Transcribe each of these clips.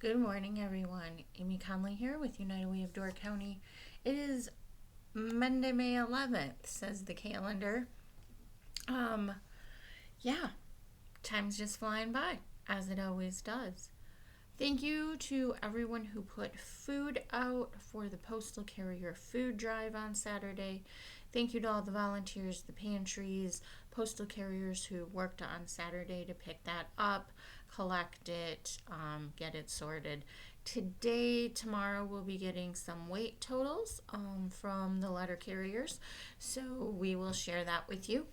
Good morning, everyone. Amy Conley here with United Way of Door County. It is Monday, May 11th, says the calendar. Um, yeah, time's just flying by, as it always does. Thank you to everyone who put food out for the postal carrier food drive on Saturday. Thank you to all the volunteers, the pantries, postal carriers who worked on Saturday to pick that up, collect it, get it sorted. Today, tomorrow, we'll be getting some weight totals from the letter carriers. So we will share that with you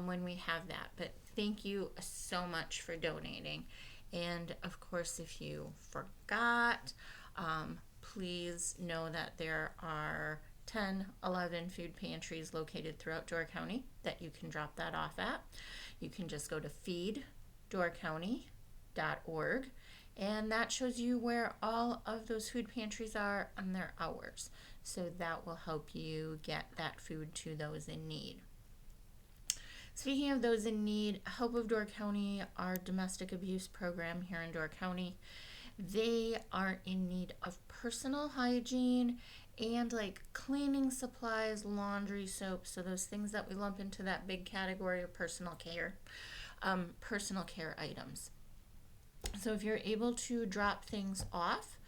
when we have that. But thank you so much for donating. And of course, if you forgot, please know that there are 10, 11 food pantries located throughout Door County that you can drop that off at. You can just go to feeddoorcounty.org, and that shows you where all of those food pantries are and their hours. So that will help you get that food to those in need. Speaking of those in need, Help of Door County, our domestic abuse program here in Door County, they are in need of personal hygiene and like cleaning supplies, laundry, soap, so those things that we lump into that big category of personal care items. So if you're able to drop things off,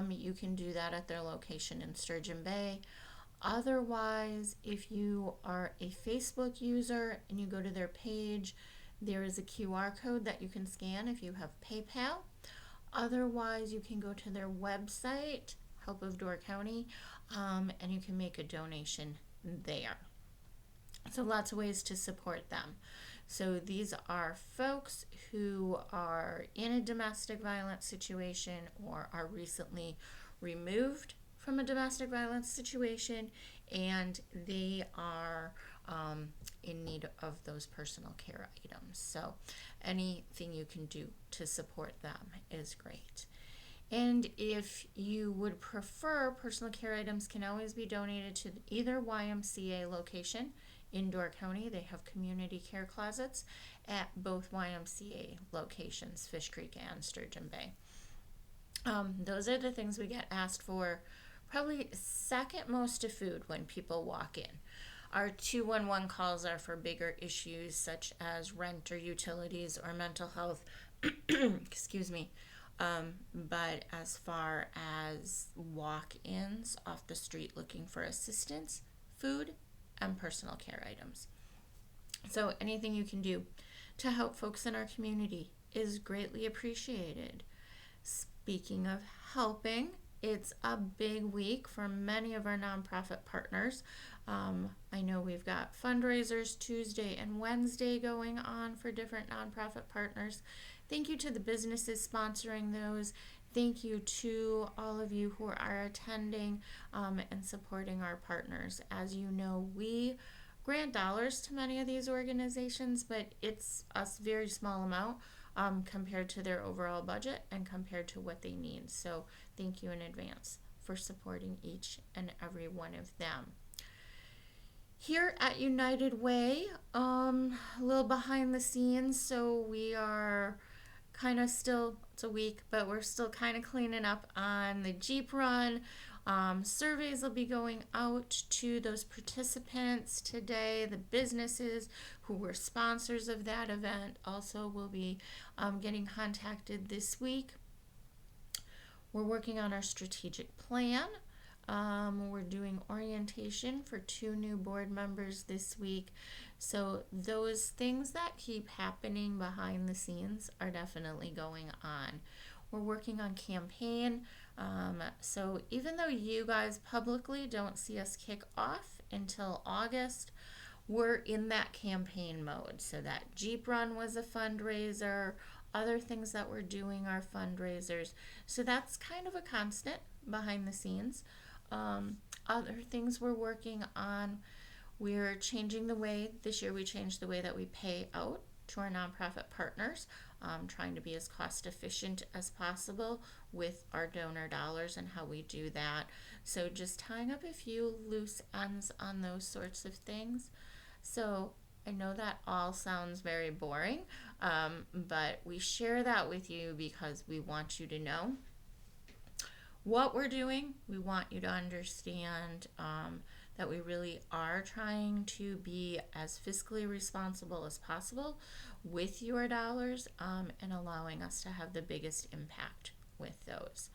you can do that at their location in Sturgeon Bay. Otherwise, if you are a Facebook user and you go to their page, there is a QR code that you can scan if you have PayPal. Otherwise, you can go to their website, Help of Door County, and you can make a donation there. So lots of ways to support them. So these are folks who are in a domestic violence situation or are recently removed from a domestic violence situation, and they are in need of those personal care items. So anything you can do to support them is great. And if you would prefer, personal care items can always be donated to either YMCA location in Door County. They have community care closets at both YMCA locations, Fish Creek and Sturgeon Bay. Those are the things we get asked for probably second most to food when people walk in. Our 211 calls are for bigger issues such as rent or utilities or mental health. Excuse me. But as far as walk-ins off the street looking for assistance, food, and personal care items. So anything you can do to help folks in our community is greatly appreciated. Speaking of helping, it's a big week for many of our nonprofit partners. I know we've got fundraisers Tuesday and Wednesday going on for different nonprofit partners. Thank you to the businesses sponsoring those. Thank you to all of you who are attending and supporting our partners. As you know, we grant dollars to many of these organizations, but it's a very small amount compared to their overall budget and compared to what they need. So thank you in advance for supporting each and every one of them. Here at United Way, a little behind the scenes, so we are kind of still, it's a week, but we're still kind of cleaning up on the Jeep run. Surveys will be going out to those participants today. The businesses who were sponsors of that event also will be getting contacted this week. We're working on our strategic plan. We're doing orientation for 2 new board members this week. So those things that keep happening behind the scenes are definitely going on. We're working on campaign. So even though you guys publicly don't see us kick off until August, we're in that campaign mode. So that Jeep run was a fundraiser. Other things that we're doing are fundraisers. So that's kind of a constant behind the scenes. Other things we're working on, we're changing the way, this year we changed the way that we pay out to our nonprofit partners, trying to be as cost efficient as possible with our donor dollars and how we do that. So just tying up a few loose ends on those sorts of things. So I know that all sounds very boring, but we share that with you because we want you to know what we're doing, we want you to understand that we really are trying to be as fiscally responsible as possible with your dollars, and allowing us to have the biggest impact with those.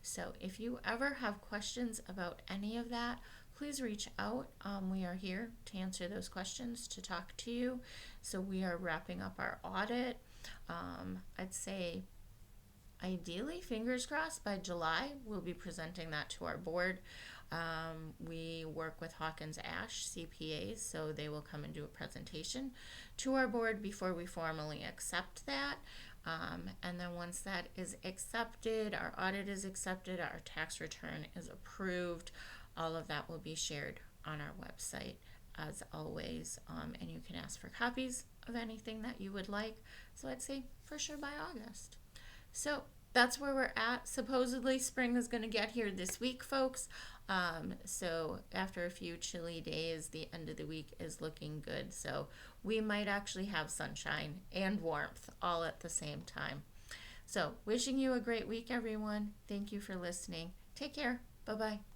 So if you ever have questions about any of that, please reach out. We are here to answer those questions, to talk to you. So we are wrapping up our audit. I'd say ideally, fingers crossed, by July, we'll be presenting that to our board. We work with Hawkins Ash CPAs, so they will come and do a presentation to our board before we formally accept that. And then once that is accepted, our audit is accepted, our tax return is approved, all of that will be shared on our website as always. And you can ask for copies of anything that you would like. So I'd say for sure by August. So that's where we're at. Supposedly spring is going to get here this week, folks. So after a few chilly days, the end of the week is looking good. So we might actually have sunshine and warmth all at the same time. So wishing you a great week, everyone. Thank you for listening. Take care. Bye-bye.